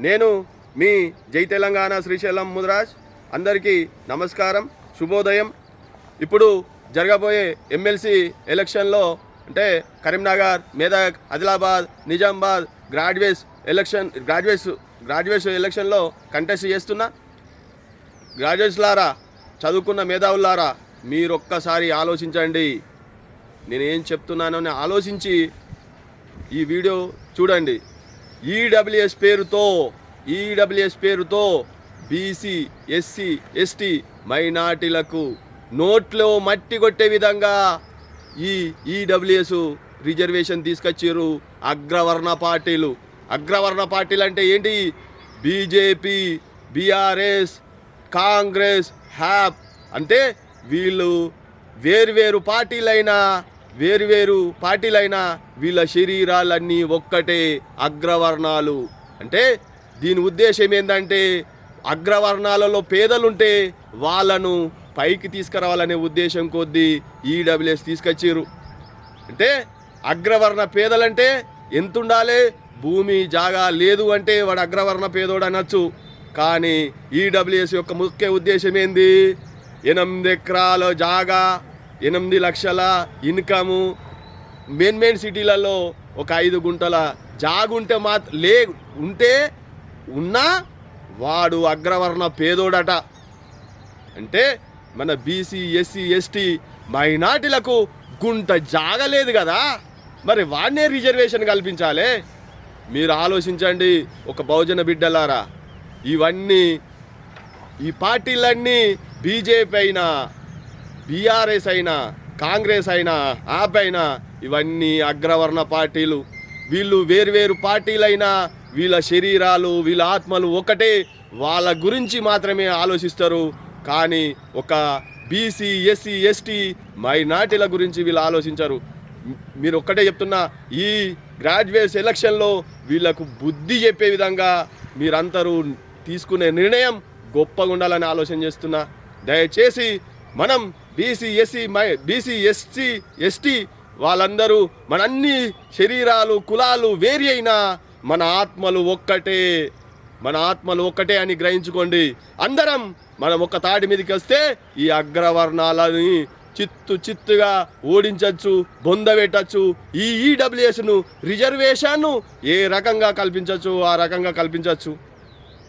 నేను మీ జై తెలంగాణ శ్రీశైలం ముదిరాజ్. అందరికీ నమస్కారం, శుభోదయం. ఇప్పుడు జరగబోయే ఎమ్మెల్సీ ఎలక్షన్లో అంటే కరీంనగర్, మెదక్, ఆదిలాబాద్, నిజామాబాద్ గ్రాడ్యుయేట్స్ ఎలక్షన్లో కంటెస్ట్ చేస్తున్నా. గ్రాడ్యుయేట్స్లారా, చదువుకున్న మేధావులారా, మీరొక్కసారి ఆలోచించండి. నేనేం చెప్తున్నానో ఆలోచించి ఈ వీడియో చూడండి. ఈడబ్ల్యూఎస్ పేరుతో బీసీ, ఎస్సీ, ఎస్టీ మైనార్టీలకు నోట్లో మట్టి కొట్టే విధంగా ఈ ఈడబ్ల్యూఎస్ రిజర్వేషన్ తీసుకొచ్చారు అగ్రవర్ణ పార్టీలు. అగ్రవర్ణ పార్టీలు అంటే ఏంటి? బీజేపీ, బీఆర్ఎస్, కాంగ్రెస్, హ్యాప్. అంటే వీళ్ళు వేరువేరు పార్టీలైనా వీళ్ళ శరీరాలన్నీ ఒక్కటే, అగ్రవర్ణాలు. అంటే దీని ఉద్దేశం ఏంటంటే అగ్రవర్ణాలలో పేదలుంటే వాళ్ళను పైకి తీసుకురావాలనే ఉద్దేశం కొద్దీ ఈడబ్ల్యూఎస్ తీసుకొచ్చారు. అంటే అగ్రవర్ణ పేదలంటే ఎంత ఉండాలి? భూమి జాగా లేదు అంటే వాడు అగ్రవర్ణ పేదోడు అనొచ్చు. కానీ ఈడబ్ల్యూఎస్ యొక్క ముఖ్య ఉద్దేశం ఏంది? 8 ఎకరాల జాగా, 8 లక్షల ఇన్కము, మెయిన్ సిటీలలో ఒక 5 గుంటల జాగుంటే ఉన్నా వాడు అగ్రవర్ణ పేదోడట. అంటే మన బీసీ, ఎస్సీ, ఎస్టీ మైనార్టీలకు గుంట జాగలేదు కదా, మరి వాడినే రిజర్వేషన్ కల్పించాలి. మీరు ఆలోచించండి ఒక బహుజన బిడ్డలారా. ఈ పార్టీలన్నీ బీజేపీ అయినా, బీఆర్ఎస్ అయినా, కాంగ్రెస్ అయినా, ఆప్ అయినా ఇవన్నీ అగ్రవర్ణ పార్టీలు. వీళ్ళు వేరువేరు పార్టీలైనా వీళ్ళ శరీరాలు, వీళ్ళ ఆత్మలు ఒకటే. వాళ్ళ గురించి మాత్రమే ఆలోచిస్తారు. కానీ ఒక బీసీ, ఎస్సీ, ఎస్టీ మైనార్టీల గురించి వీళ్ళు ఆలోచించరు. మీరు ఒక్కటే చెప్తున్నా, ఈ గ్రాడ్యుయేట్స్ ఎలక్షన్లో వీళ్ళకు బుద్ధి చెప్పే విధంగా మీరందరూ తీసుకునే నిర్ణయం గొప్పగా ఉండాలని ఆలోచన చేస్తున్నా. దయచేసి మనం బీసీ, ఎస్సీ, ఎస్టీ వాళ్ళందరూ మన అన్ని శరీరాలు, కులాలు వేరి అయినా మన ఆత్మలు ఒక్కటే అని గ్రహించుకోండి. అందరం మనం ఒక తాటి మీదకి వస్తే ఈ అగ్రవర్ణాలని చిత్తుగా ఓడించవచ్చు, బొందబెట్టచ్చు. ఈ ఈడబ్ల్యూఎస్ను రిజర్వేషన్ను ఏ రకంగా కల్పించవచ్చు ఆ రకంగా కల్పించవచ్చు.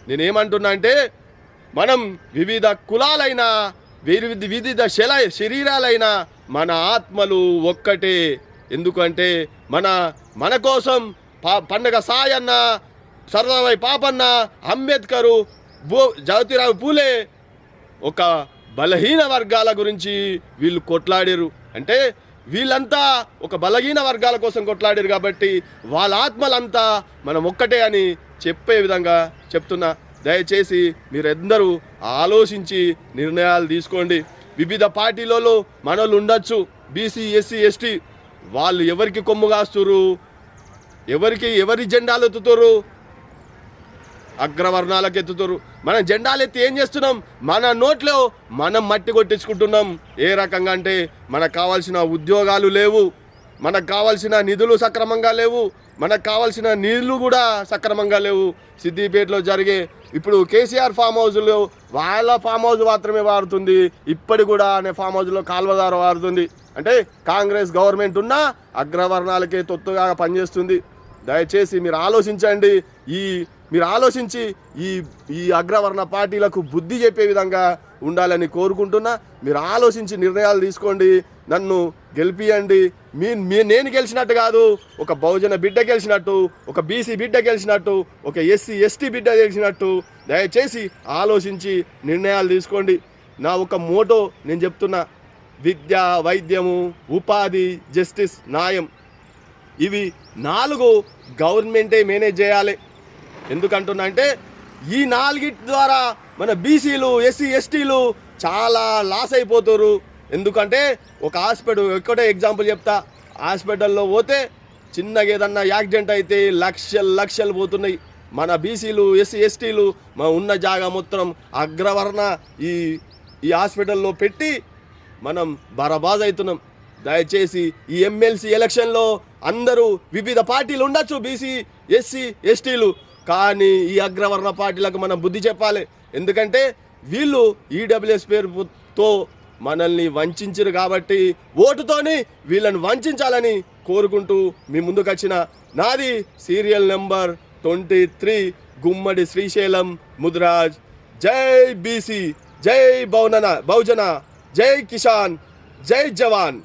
నేనేమంటున్నా అంటే మనం వివిధ కులాలైనా, వివిధ శరీరాలైనా మన ఆత్మలు ఒక్కటే. ఎందుకంటే మన కోసం పండగ సాయన్న, సర్దాబాయి పాపన్న, అంబేద్కరు, జ్యోతిరావు పూలే ఒక బలహీన వర్గాల గురించి వీళ్ళు కొట్లాడారు. అంటే వీళ్ళంతా ఒక బలహీన వర్గాల కోసం కొట్లాడారు కాబట్టి వాళ్ళ ఆత్మలంతా మనం ఒక్కటే అని చెప్పే విధంగా చెప్తున్నా. దయచేసి మీరందరూ ఆలోచించి నిర్ణయాలు తీసుకోండి. వివిధ పార్టీలలో మనోళ్ళు ఉండొచ్చు, బీసీ, ఎస్సీ, ఎస్టీ. వాళ్ళు ఎవరికి కొమ్ము కాస్తురు? ఎవరి జెండాలు ఎత్తుతారు? అగ్రవర్ణాలకు ఎత్తుతారు. మనం జెండాలు ఎత్తి ఏం చేస్తున్నాం? మన నోట్లో మనం మట్టి కొట్టించుకుంటున్నాం. ఏ రకంగా అంటే మనకు కావాల్సిన ఉద్యోగాలు లేవు, మనకు కావాల్సిన నిధులు సక్రమంగా లేవు, మనకు కావాల్సిన నీళ్లు కూడా సక్రమంగా లేవు. సిద్దిపేటలో జరిగే ఇప్పుడు కేసీఆర్ ఫామ్ హౌస్లో వాళ్ళ ఫామ్ హౌస్ మాత్రమే వారుతుంది. ఇప్పటి కూడా అనే ఫామ్ హౌస్లో కాల్వదార వారుతుంది. అంటే కాంగ్రెస్ గవర్నమెంట్ ఉన్నా అగ్రవర్ణాలకే తొత్తుగా పనిచేస్తుంది. దయచేసి మీరు ఆలోచించండి. మీరు ఆలోచించి ఈ అగ్రవర్ణ పార్టీలకు బుద్ధి చెప్పే విధంగా ఉండాలని కోరుకుంటున్నా. మీరు ఆలోచించి నిర్ణయాలు తీసుకోండి. నన్ను గెలిపియండి. నేను గెలిచినట్టు కాదు, ఒక బహుజన బిడ్డ గెలిచినట్టు, ఒక బీసీ బిడ్డ గెలిచినట్టు, ఒక ఎస్సీ, ఎస్టీ బిడ్డ గెలిచినట్టు. దయచేసి ఆలోచించి నిర్ణయాలు తీసుకోండి. నా ఒక మోటో నేను చెప్తున్నా: విద్య, వైద్యము, ఉపాధి, జస్టిస్, న్యాయం. ఇవి 4 గవర్నమెంటే మేనేజ్ చేయాలి. ఎందుకంటున్నా అంటే ఈ 4 ద్వారా మన బీసీలు, ఎస్సీ, ఎస్టీలు చాలా లాస్ అయిపోతారు. ఎందుకంటే ఒక హాస్పిటల్, ఒక్కటే ఎగ్జాంపుల్ చెప్తా. హాస్పిటల్లో పోతే చిన్నగా ఏదన్నా యాక్సిడెంట్ అయితే లక్షలు పోతున్నాయి. మన బీసీలు, ఎస్సీ, ఎస్టీలు ఉన్న జాగా మొత్తం అగ్రవర్ణ ఈ హాస్పిటల్లో పెట్టి మనం బరబాజ్ అవుతున్నాం. దయచేసి ఈ ఎమ్మెల్సీ ఎలక్షన్లో అందరూ వివిధ పార్టీలు ఉండొచ్చు, బీసీ, ఎస్సీ, ఎస్టీలు. కానీ ఈ అగ్రవర్ణ పార్టీలకు మనం బుద్ధి చెప్పాలి. ఎందుకంటే వీళ్ళు ఈడబ్ల్యూఎస్ పేరుతో మనల్ని వంచించరు కాబట్టి ఓటుతోని వీళ్ళని వంచాలని కోరుకుంటూ మీ ముందుకు వచ్చిన నాది సీరియల్ నెంబర్ 23 గుమ్మడి శ్రీశైలం ముదిరాజ్. జై బీసీ, జై బహుజన, జై కిసాన్, జై జవాన్.